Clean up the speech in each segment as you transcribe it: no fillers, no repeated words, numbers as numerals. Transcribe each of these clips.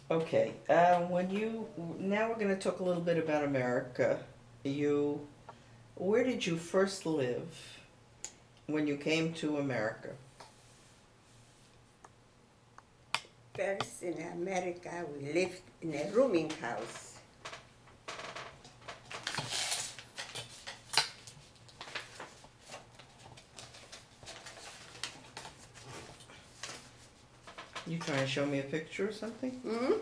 Okay, now we're going to talk a little bit about America. Where did you first live when you came to America? First in America, we lived in a rooming house. You trying to show me a picture or something? Hmm?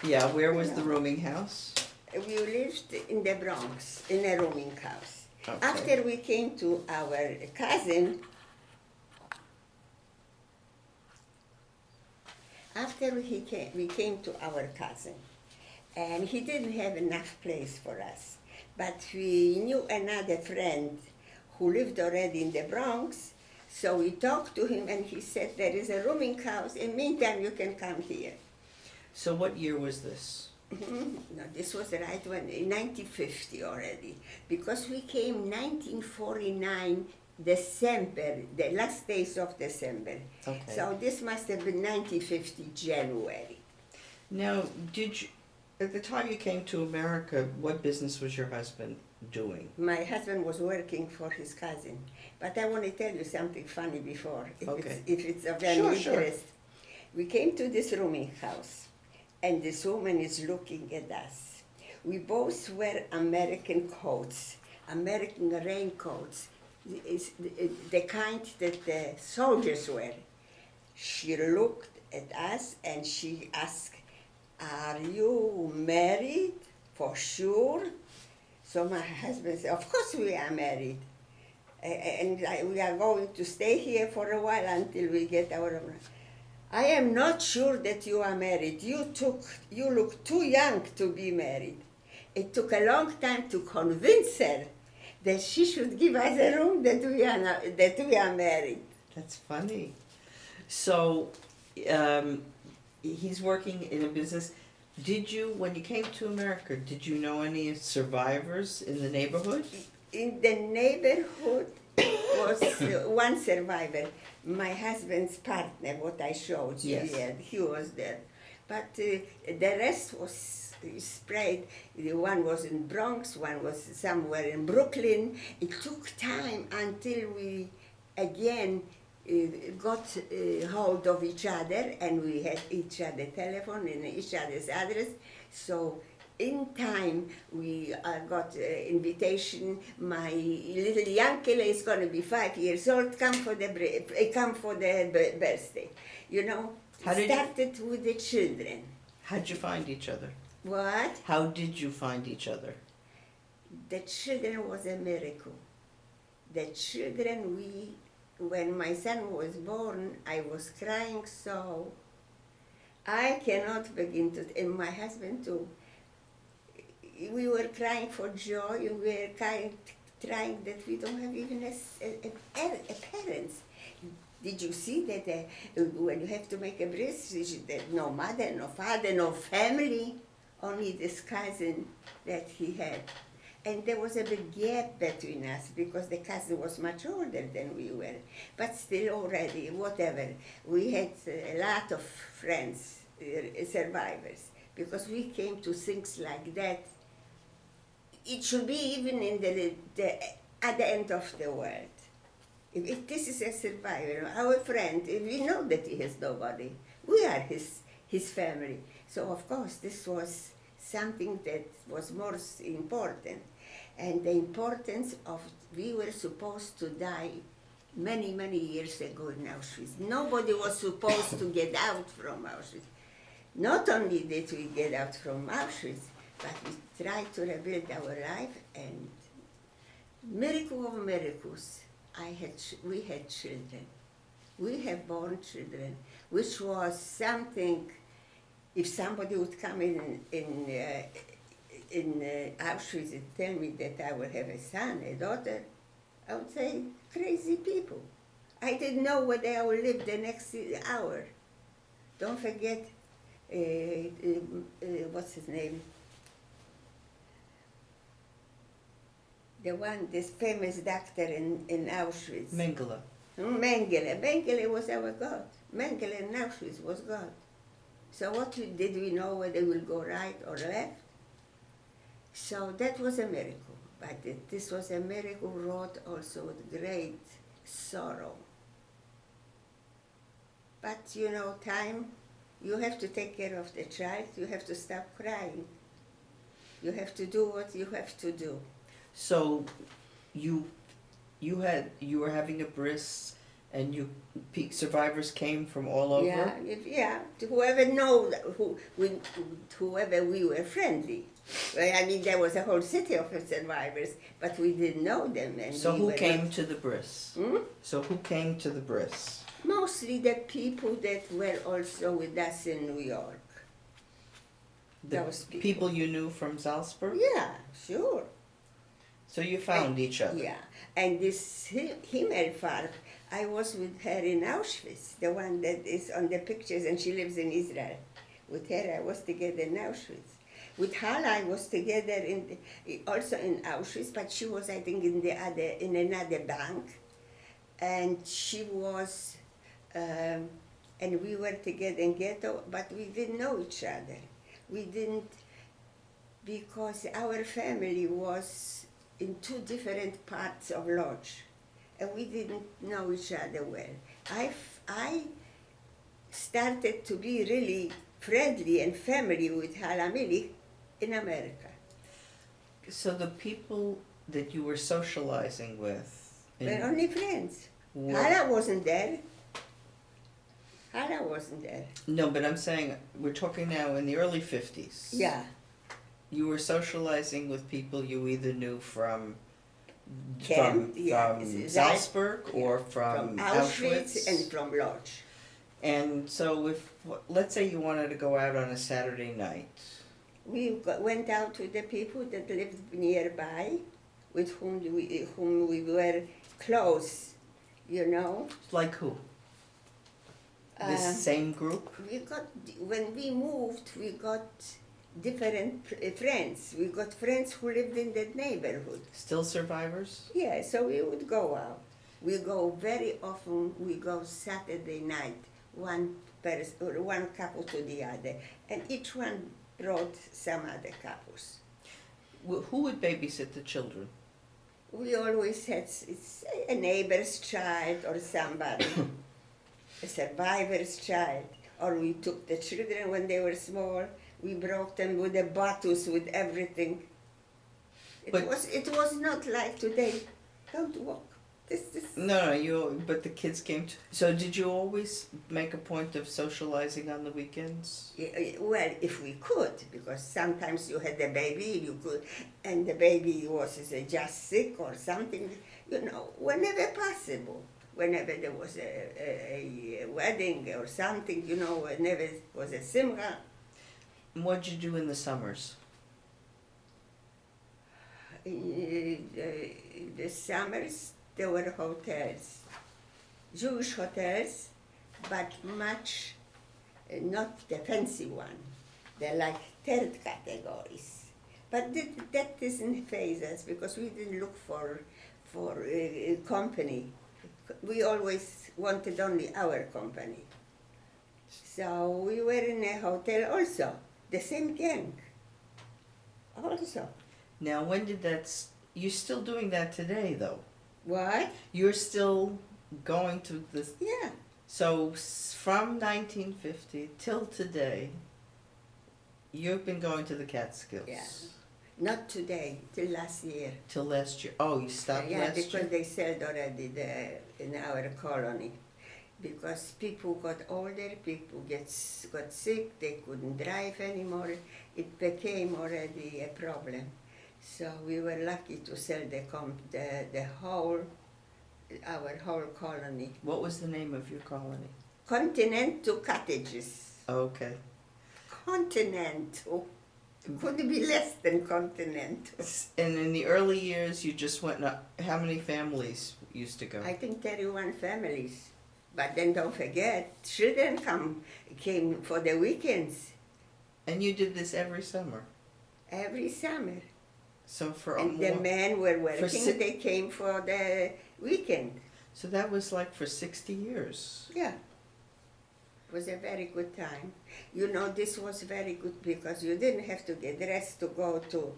Yeah, where was the No. rooming house? We lived in the Bronx in a rooming house. Okay. After we came to our cousin, we came to our cousin, and he didn't have enough place for us. But we knew another friend who lived already in the Bronx, so we talked to him, and he said, there is a rooming house. In meantime, you can come here. So what year was this? No, this was right when, in 1950 already, because we came 1949 December, the last days of December. Okay. So this must have been 1950 January. Now, at the time you came to America, what business was your husband doing? My husband was working for his cousin, but I want to tell you something funny before, Okay. if it's of any Sure. interest. We came to this rooming house, and this woman is looking at us. We both wear American coats, American raincoats, the kind that the soldiers wear. She looked at us and she asked, are you married for sure? So my husband said, of course we are married. And we are going to stay here for a while until we get our. I am not sure that you are married. You look too young to be married. It took a long time to convince her that she should give us a room that we are married. That's funny. So, he's working in a business. When you came to America, did you know any survivors in the neighborhood? In the neighborhood was one survivor, my husband's partner, what I showed you. Yes. Yeah, he was there. But the rest was spread. The one was in Bronx, one was somewhere in Brooklyn. It took time until we again got hold of each other, and we had each other telephone and each other's address. So in time, we got invitation. My little Yankele is going to be 5 years old. Come for the birthday. You know, started with the children. How'd you find each other? What? How did you find each other? The children was a miracle. The children, when my son was born, I was crying so. I cannot begin to, and my husband too. We were crying for joy, and we were trying that we don't have even a parents. Did you see that when you have to make a decision, that no mother, no father, no family, only this cousin that he had. And there was a big gap between us because the cousin was much older than we were. But still already, whatever, we had a lot of friends, survivors, because we came to things like that. It should be even in at the end of the world. If this is a survivor, our friend, we know that he has nobody. We are his family. So of course this was something that was more important. And the importance of, we were supposed to die many, many years ago in Auschwitz. Nobody was supposed to get out from Auschwitz. Not only did we get out from Auschwitz, but we tried to rebuild our life, and miracle of miracles, we had children. We have born children, which was something. If somebody would come in Auschwitz and tell me that I will have a son, a daughter, I would say, crazy people. I didn't know whether I would live the next hour. Don't forget, what's his name? The one, this famous doctor in Auschwitz. Mengele. Mengele. Mengele was our God. Mengele in Auschwitz was God. So did we know whether we'll go right or left? So that was a miracle. But this was a miracle wrought also with great sorrow. But you know, time, you have to take care of the child, you have to stop crying. You have to do what you have to do. So you were having a bris, and survivors came from all over. Yeah. Whoever know whoever we were friendly. Well, I mean, there was a whole city of survivors, but we didn't know them. And So we who were came not- to the bris? Hmm? So who came to the bris? Mostly the people that were also with us in New York. The Those people you knew from Salzburg? Yeah, sure. So you found each other. Yeah, and this Himmelfahrt, I was with her in Auschwitz, the one that is on the pictures, and she lives in Israel. With her, I was together in Auschwitz. With Hala, I was together also in Auschwitz, but she was, I think, in another bank, and she was, and we were together in ghetto, but we didn't know each other. We didn't, because our family was in two different parts of Lodz, and we didn't know each other well. I started to be really friendly and family with Halamili in America. So the people that you were socializing with We're only friends. were- Hala wasn't there. Hala wasn't there. No, but I'm saying we're talking now in the early 50s. Yeah, You were socializing with people you either knew from Camp, yeah, Salzburg or from from Auschwitz and from Lodz. And so let's say you wanted to go out on a Saturday night. We went out to the people that lived nearby, with whom we were close, you know. Like who? This Uh, same group? When we moved, we got different friends. We got friends who lived in that neighborhood. Still survivors? Yeah, so we would go out. We go very often, we go Saturday night, one couple to the other, and each one brought some other couples. Who would babysit the children? We always had a neighbor's child or somebody, a survivor's child, or we took the children when they were small. We brought them with the bottles, with everything. It was not like today. Don't walk. This. No, but the kids came to. So did you always make a point of socializing on the weekends? Well, if we could, because sometimes you had a baby, you could, and the baby was just sick or something, you know, whenever possible. Whenever there was a wedding or something, you know, whenever it was a simcha. What'd you do in the summers? In the summers, there were hotels, Jewish hotels, but much not the fancy one. They're like third categories. But that doesn't faze us because we didn't look for company. We always wanted only our company. So we were in a hotel also, the same gang also. Now, when did you're still doing that today, though? What? You're still going to this. Yeah. So from 1950 till today, you've been going to the Catskills. Yeah. Not today, till last year. Till last year. Oh, you stopped Yeah, last because year? they sold already in our colony. Because people got older, people got sick, they couldn't drive anymore. It became already a problem. So we were lucky to sell our whole colony. What was the name of your colony? Continental cottages. Okay. Continental. Couldn't be less than continental. And in the early years, you just went. How many families used to go? I think 31 families. But then don't forget, children came for the weekends. And you did this every summer. Every summer. So for And the men were working, they came for the weekend. So that was like for 60 years. Yeah. It was a very good time. You know, this was very good because you didn't have to get dressed to go to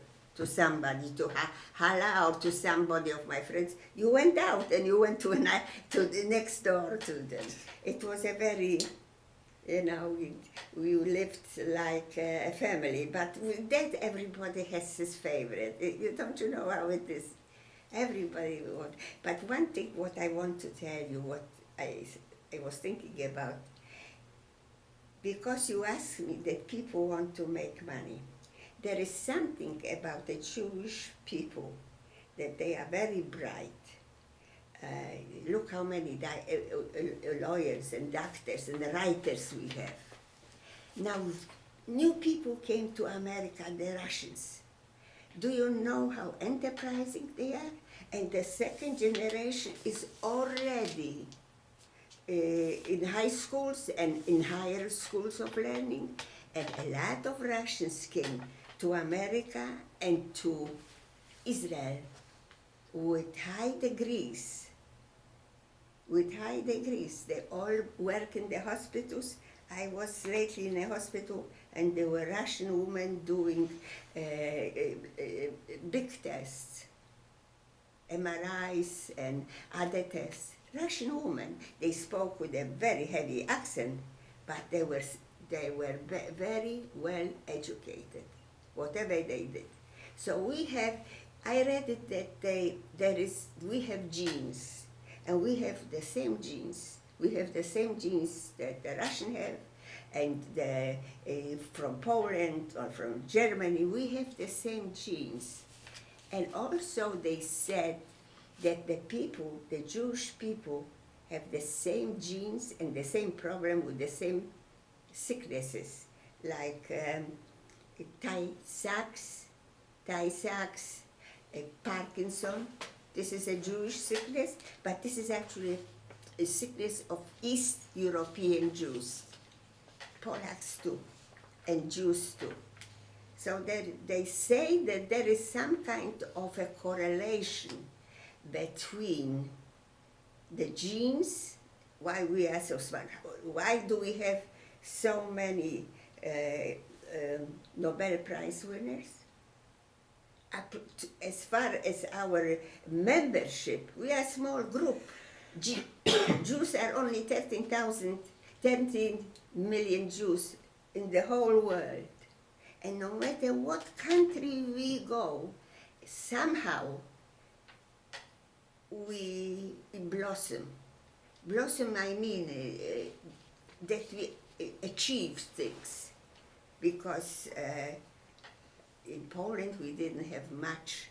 somebody, to Hala or to somebody of my friends. You went out and you went to the next door to them. It was a very, you know, we lived like a family, but with that everybody has his favorite. Don't you know how it is? Everybody would. But one thing what I want to tell you, what I was thinking about, because you asked me that people want to make money. There is something about the Jewish people that they are very bright. Look how many lawyers and doctors and writers we have. Now, new people came to America, the Russians. Do you know how enterprising they are? And the second generation is already in high schools and in higher schools of learning. And a lot of Russians came to America and to Israel with high degrees. With high degrees. They all work in the hospitals. I was lately in a hospital and there were Russian women doing big tests, MRIs and other tests. Russian women, they spoke with a very heavy accent, but they were very well educated, whatever they did. So we have, I read it that we have genes, and we have the same genes. We have the same genes that the Russian have, and from Poland or from Germany, we have the same genes. And also they said that the people, the Jewish people, have the same genes and the same problem with the same sicknesses, like Tay-Sachs, Parkinson. This is a Jewish sickness, but this is actually a sickness of East European Jews, Polacks too, and Jews too. So they say that there is some kind of a correlation between the genes, why we are so smart, why do we have so many Nobel Prize winners? As far as our membership, we are a small group. Jews are only 13 million Jews in the whole world. And no matter what country we go, somehow we blossom. Blossom, I mean that we achieve things. Because in Poland we didn't have much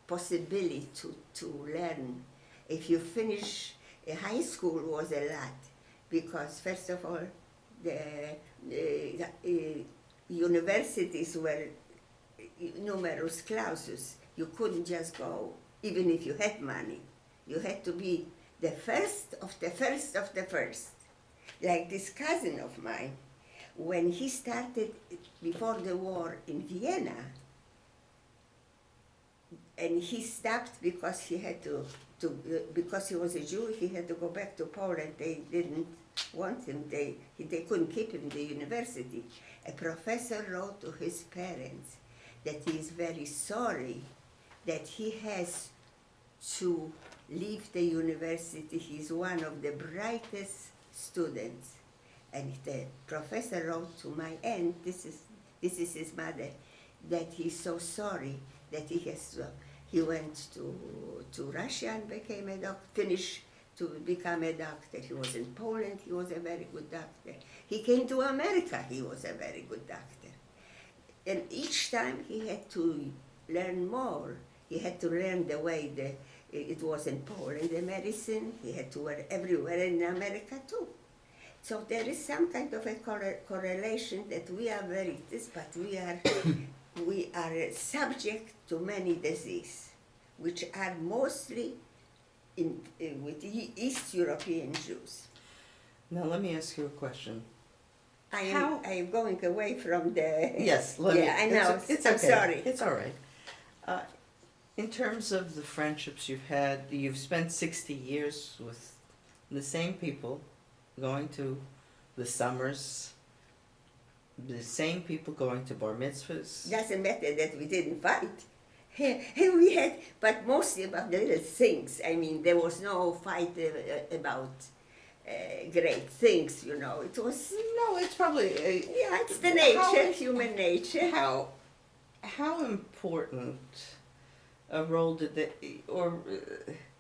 possibility to learn. If you finish high school was a lot, because first of all, the universities were numerus clausus. You couldn't just go, even if you had money. You had to be the first of the first of the first. Like this cousin of mine, when he started before the war in Vienna, and he stopped because he had to because he was a Jew, he had to go back to Poland. They didn't want him, they couldn't keep him in the university. A professor wrote to his parents that he is very sorry that he has to leave the university. He's one of the brightest students. And the professor wrote to my aunt, this is his mother, that he's so sorry that he went to Russia and became a doctor, finished to become a doctor. He was in Poland, he was a very good doctor. He came to America, he was a very good doctor. And each time he had to learn more. He had to learn the way it was in Poland, the medicine. He had to work everywhere in America too. So there is some kind of a correlation that we are very this, but we are subject to many diseases, which are mostly with East European Jews. Now let me ask you a question. I am going away from the... Yes, I know. It's I'm okay. sorry. It's all right. In terms of the friendships you've had, you've spent 60 years with the same people, going to the summers, the same people going to bar mitzvahs. Doesn't matter that we didn't fight. And we had, but mostly about the little things. I mean, there was no fight about great things, you know. It was, No, it's probably yeah, it's the nature, How- human nature. how important a role did they, or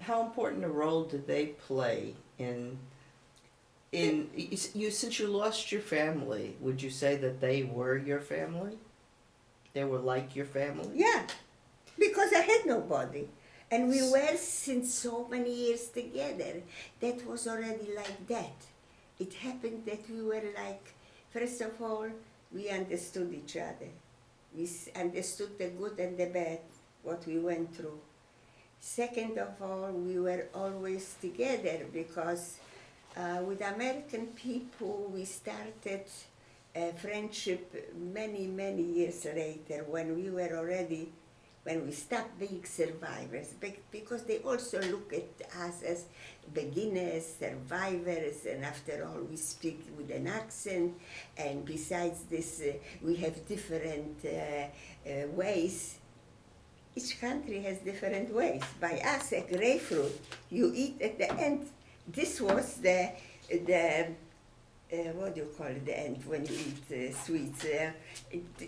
how important a role did they play in you, since you lost your family? Would you say that they were your family? They were like your family? Yeah, because I had nobody. And we were since so many years together. That was already like that. It happened that we were like, first of all, we understood each other. We understood the good and the bad, what we went through. Second of all, we were always together because with American people, we started a friendship many, many years later when we were already, when we stopped being survivors, because they also look at us as beginners, survivors, and after all, we speak with an accent, and besides this, we have different ways. Each country has different ways. By us, a grapefruit, you eat at the end. This was the what do you call it, the end when you eat sweets?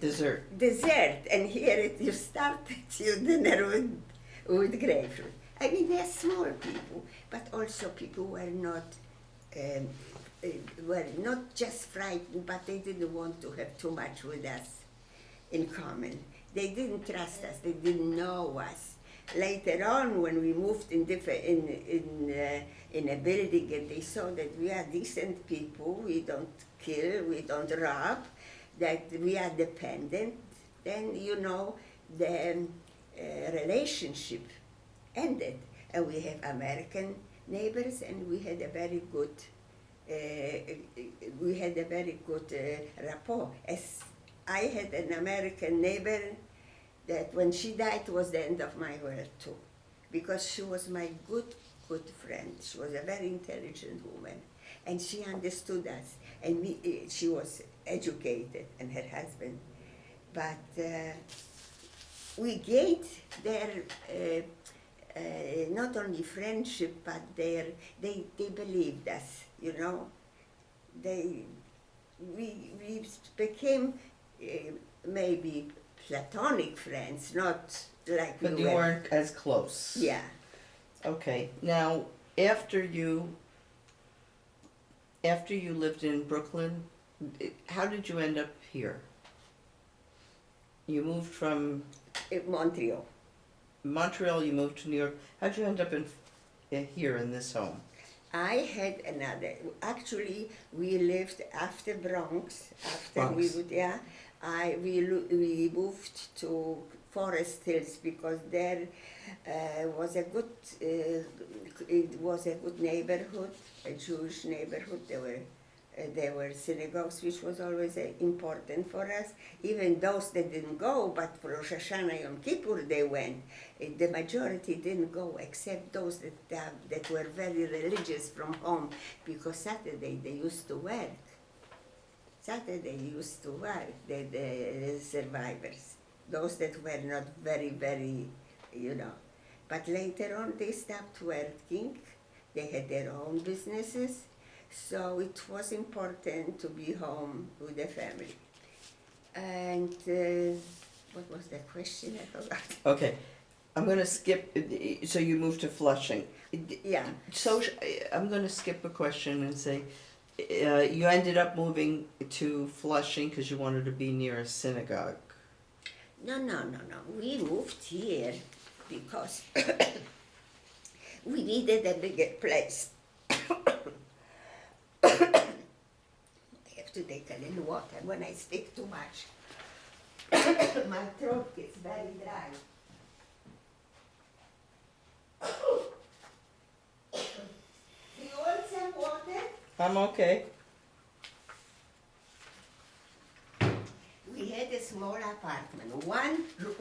Dessert. Dessert. And here you started your dinner with grapefruit. I mean, they're small people, but also people were not just frightened, but they didn't want to have too much with us in common. They didn't trust us. They didn't know us. Later on, when we moved in a building and they saw that we are decent people, we don't kill, we don't rob, that we are dependent, then, you know, the relationship ended. And we have American neighbors, and we had a very good rapport. As I had an American neighbor that when she died was the end of my world too, because she was my good friend. She was a very intelligent woman, and she understood us, and she was educated, and her husband. But we gained their not only friendship, but they believed us, you know. We became maybe platonic friends, not like we But you weren't as close. Yeah. Okay. Now, after you lived in Brooklyn, how did you end up here? You moved from Montreal. Montreal, you moved to New York. How'd you end up here in this home? I had another. Actually, we lived after Bronx. We moved to Forest Hills because there was a good. It was a good neighborhood, a Jewish neighborhood. There were synagogues, which was always important for us. Even those that didn't go, but for Rosh Hashanah Yom Kippur they went. The majority didn't go, except those that were very religious from home, because Saturday they used to work. The survivors. Those that were not very, very, you know. But later on they stopped working. They had their own businesses. So it was important to be home with the family. And what was the question? I forgot. Okay. I'm going to skip. So you moved to Flushing. Yeah. So I'm going to skip a question and say, you ended up moving to Flushing because you wanted to be near a synagogue. No. We moved here because we needed a bigger place. I have to take a little water when I speak too much. My throat gets very dry. Do you want some water? I'm okay. We had a small apartment,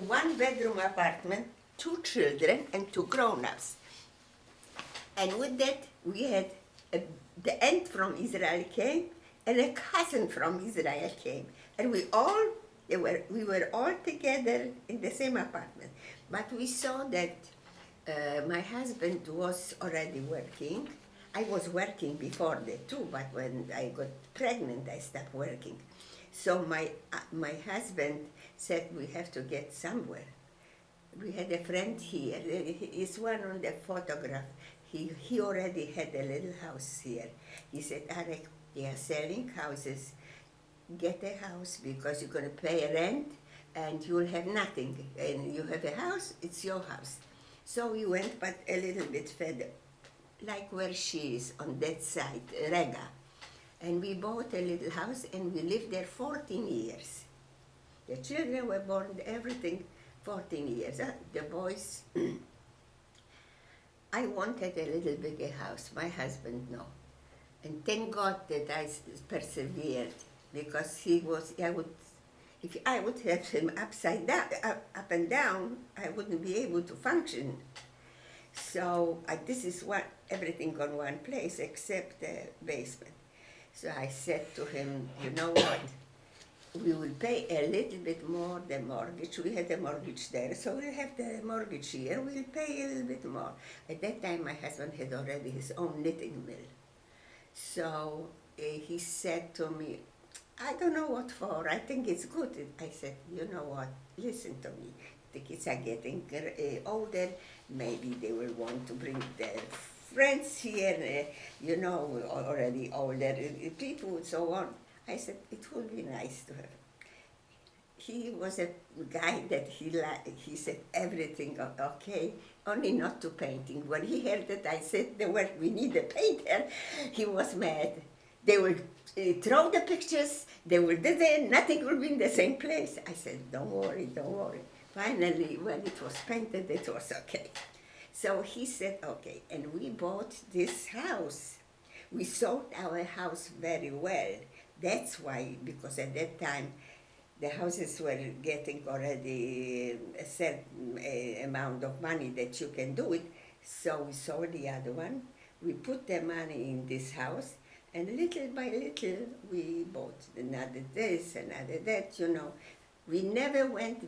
one bedroom apartment, 2 children and 2 grown-ups. And with that, we had the aunt from Israel came, and a cousin from Israel came, and we were all together in the same apartment. But we saw that my husband was already working. I was working before that too, but when I got pregnant, I stopped working. So my husband said we have to get somewhere. We had a friend here. He's one on the photograph. He already had a little house here. He said, Arek, they are selling houses. Get a house because you're going to pay rent and you'll have nothing. And you have a house, it's your house. So we went, but a little bit further, like where she is on that side, Rega. And we bought a little house and we lived there 14 years. The children were born, everything, 14 years. The boys, I wanted a little bigger house. My husband, no. And thank God that I persevered, because if I would have him upside down, up and down, I wouldn't be able to function. So this is everything on one place except the basement. So I said to him, you know what? We will pay a little bit more the mortgage. We had a mortgage there, so we'll have the mortgage here. We'll pay a little bit more. At that time, my husband had already his own knitting mill. So he said to me, I don't know what for. I think it's good. I said, you know what? Listen to me. The kids are getting older. Maybe they will want to bring their friends here, already older people and so on. I said, it would be nice to have. He was a guy that he said everything okay, only not to painting. When he heard that I said the word, we need a painter, he was mad. They will throw the pictures, they will do that, nothing will be in the same place. I said, don't worry, don't worry. Finally, when it was painted, it was okay. So he said, okay, and we bought this house. We sold our house very well. That's why, because at that time, the houses were getting already a certain amount of money that you can do it. So we sold the other one. We put the money in this house, and little by little, we bought another this, another that, We never went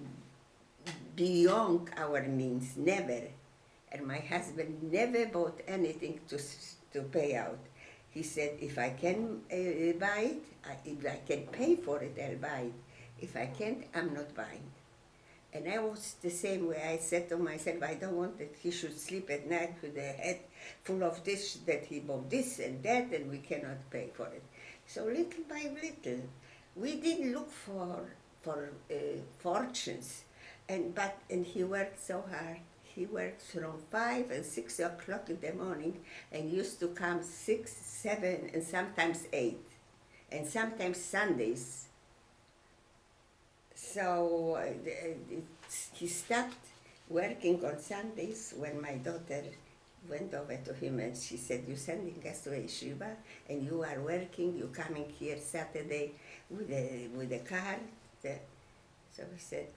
beyond our means, never. And my husband never bought anything to pay out. He said, if I can buy it, if I can pay for it, I'll buy it. If I can't, I'm not buying. And I was the same way. I said to myself, I don't want that he should sleep at night with a head full of this, that he bought this and that, and we cannot pay for it. So little by little, we didn't look for fortunes. And he worked so hard. He worked from 5 and 6 o'clock in the morning and used to come 6, 7, and sometimes 8, and sometimes Sundays. So he stopped working on Sundays when my daughter went over to him and she said, you're sending us to a yeshiva and you are working, you're coming here Saturday with a car. So he said,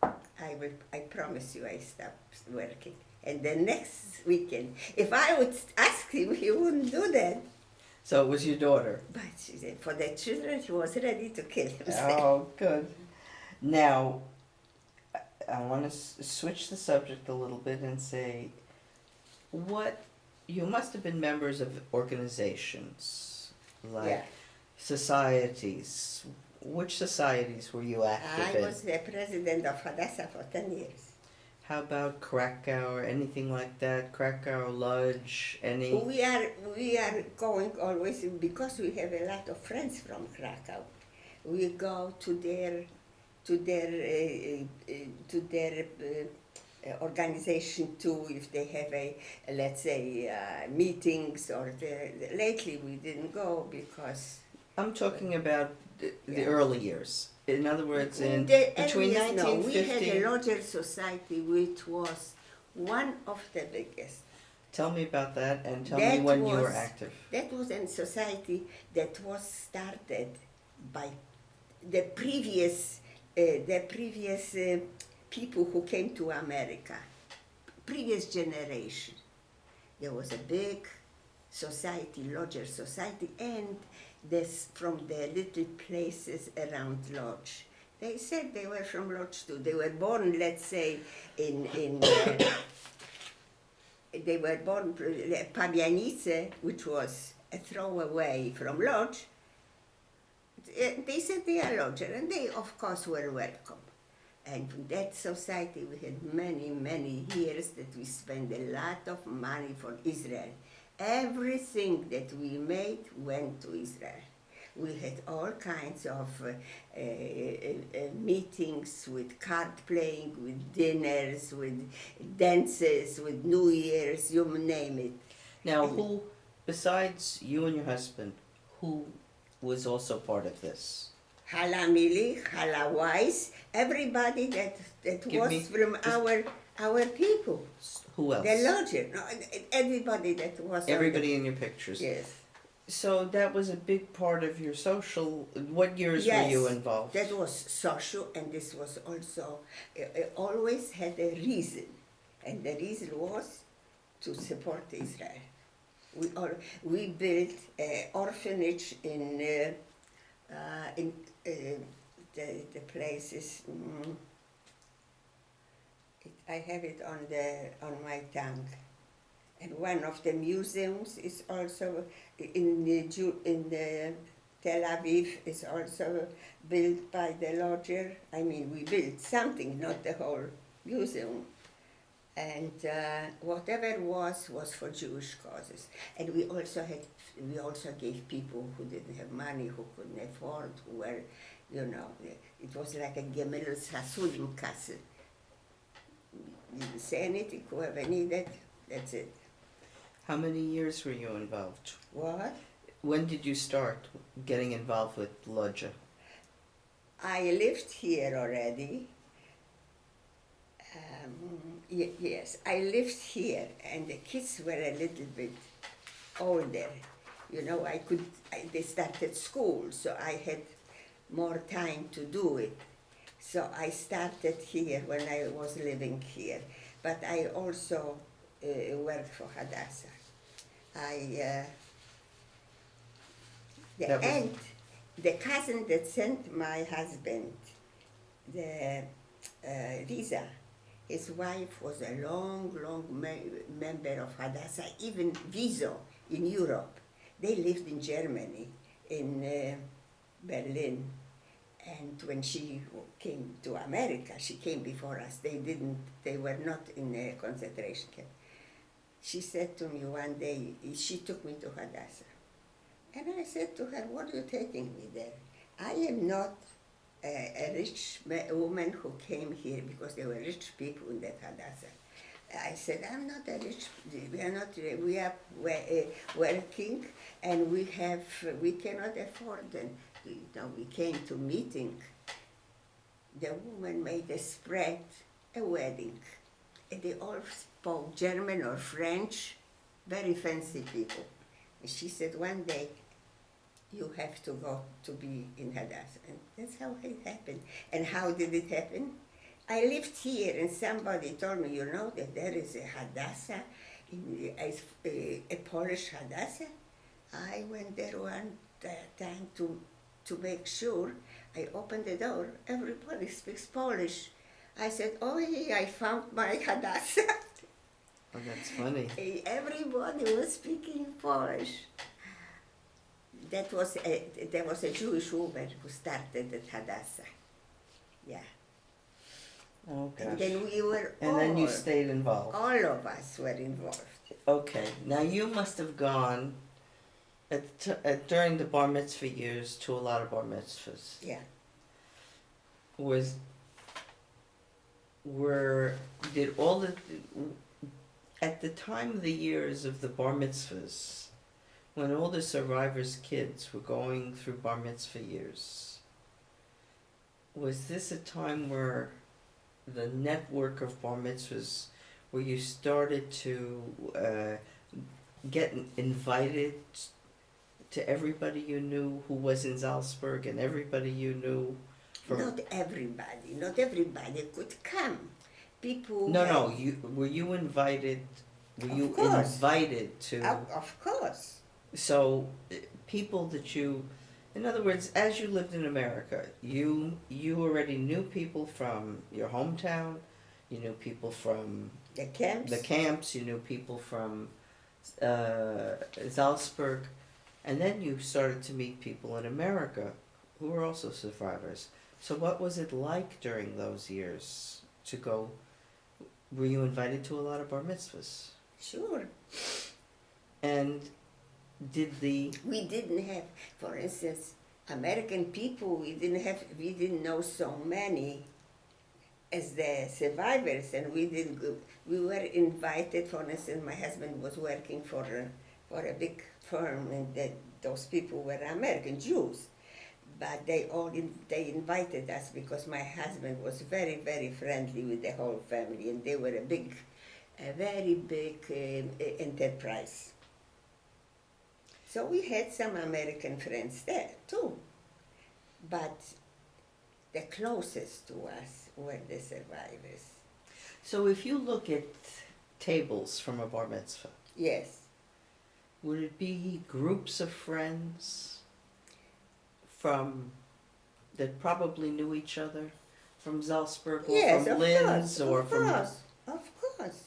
I promise you I stopped working. And the next weekend, if I would ask him, he wouldn't do that. So it was your daughter? But she said, for the children, he was ready to kill himself. Oh, good. Now, I want to switch the subject a little bit and say, you must have been members of organizations, like societies. Which societies were you active in? I was the president of Hadassah for 10 years. How about Krakow or anything like that? Krakow, Lodge, any? We are going always, because we have a lot of friends from Krakow. We go to their organization too, if they have let's say meetings, or lately we didn't go because I'm talking about the early years. In other words, between 1950... we had a lodger society which was one of the biggest. Tell me about that, and tell me when you were active. That was a society that was started by the previous people who came to America, previous generation. There was a big society, lodger society, and this from the little places around Lodz. They said they were from Lodz too. They were born, let's say, in they were born Pabianice, which was a throwaway from Lodz. They said they are Lodger, and they, of course, were welcome. And in that society, we had many, many years that we spent a lot of money for Israel. Everything that we made went to Israel. We had all kinds of meetings with card playing, with dinners, with dances, with New Year's, you name it. Now, who, besides you and your husband, who was also part of this? Hala Mili, Hala Weiss, everybody that Give was me from just- our people. Who else? The lodger, no, everybody that was on Everybody in your pictures. Yes. So that was a big part of your social. What years were you involved? That was social, and this was also always had a reason, and the reason was to support Israel. We built an orphanage in the places. I have it on my tongue. And one of the museums is also in the Tel Aviv, is also built by the lodger. I mean, we built something, not the whole museum. And whatever was for Jewish causes. And we also gave people who didn't have money, who couldn't afford, who were, it was like a Gemelus Hasudim Kasse. You say anything, whoever needed, that's it. How many years were you involved? What? When did you start getting involved with Lodja? I lived here already. Yes, I lived here, and the kids were a little bit older. They started school, so I had more time to do it. So I started here when I was living here, but I also worked for Hadassah. The cousin that sent my husband, the Riza, his wife was a long member of Hadassah, even Viso in Europe. They lived in Germany, in Berlin. And when she came to America, she came before us. They were not in a concentration camp. She said to me one day, she took me to Hadassah. And I said to her, what are you taking me there? I am not a rich woman who came here because there were rich people in that Hadassah. I said, I'm not a rich, we are working, and we cannot afford them. We came to meeting. The woman made a spread, a wedding. And they all spoke German or French, very fancy people. And she said, one day, you have to go to be in Hadassah. And that's how it happened. And how did it happen? I lived here, and somebody told me, that there is a Hadassah, a Polish Hadassah. I went there one time to make sure. I opened the door, everybody speaks Polish. I said, oh, I found my Hadassah. Oh, that's funny. Everybody was speaking Polish. There was a Jewish woman who started at Hadassah. Yeah. Oh, gosh. And then we were And then you stayed involved. all of us were involved. Okay. Now you must have gone during the bar mitzvah years to a lot of bar mitzvahs. Yeah. At the time of the years of the bar mitzvahs, when all the survivors' kids were going through bar mitzvah years, was this a time where the network of bar mitzvahs, where you started to get invited to everybody you knew who was in Salzburg and everybody you knew? Not everybody could come. People. No. Were you invited? Were you course. invited to? Of course. So people that you, in other words, as you lived in America, you already knew people from your hometown, you knew people from The camps? the camps, you knew people from Salzburg, and then you started to meet people in America who were also survivors. So what was it like during those years to go? Were you invited to a lot of bar mitzvahs? Sure. And did the We didn't have, for instance, American people, we didn't know so many as the survivors, and we didn't go, we were invited. For instance, my husband was working for a big firm, and those people were American Jews, but they invited us because my husband was very, very friendly with the whole family, and they were a very big enterprise. So we had some American friends there too, but the closest to us were the survivors. so if you look at tables from a bar mitzvah, Yes. would it be groups of friends from that probably knew each other from Salzburg or Yes, from of Linz course, or of from? course, of course.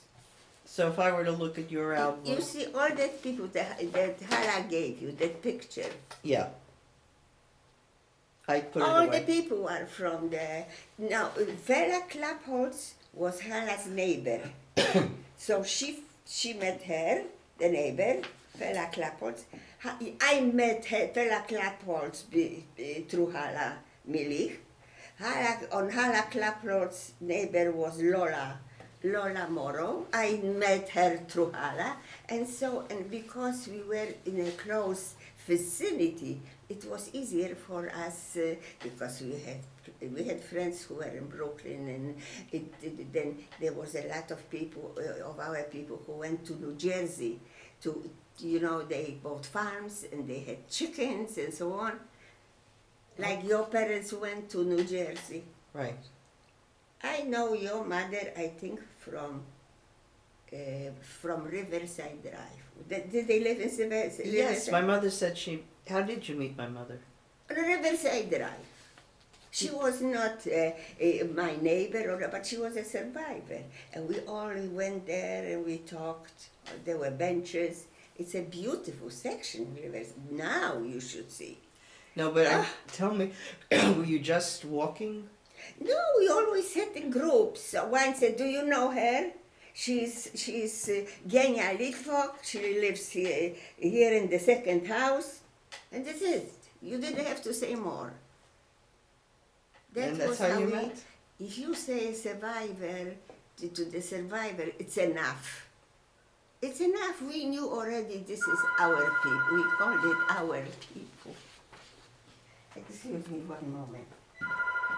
So if I were to look at your album, You see all that people that Hala gave you, that picture. yeah, I put All it the away. people are from the. Now, Vera Klappholz was Hala's neighbor. So she met her, the neighbor, Vera Klappholz. I met her, Vera Klappholz through Hala Milich. Hala Klappholz's neighbor was Lola Moro. I met her through Hala. And because we were in a close vicinity, it was easier for us because we had friends who were in Brooklyn, and then there was a lot of people of our people who went to New Jersey to, they bought farms and they had chickens and so on. Like your parents went to New Jersey. Right. I know your mother, I think, from Riverside Drive. Did they live in Riverside? Yes, my mother said she. How did you meet my mother? Riverside Drive. She was not my neighbor, but she was a survivor. And we all went there and we talked. There were benches. It's a beautiful section, Riverside. Now you should see. No, but tell me, were you just walking? No, we always sat in groups. So one said, "Do you know her? She's Genya Litfok. She lives here in the second house." And that's it. You didn't have to say more. And that's how you met? If you say survivor to the survivor, it's enough. It's enough. We knew already this is our people. We called it our people. Excuse me one moment.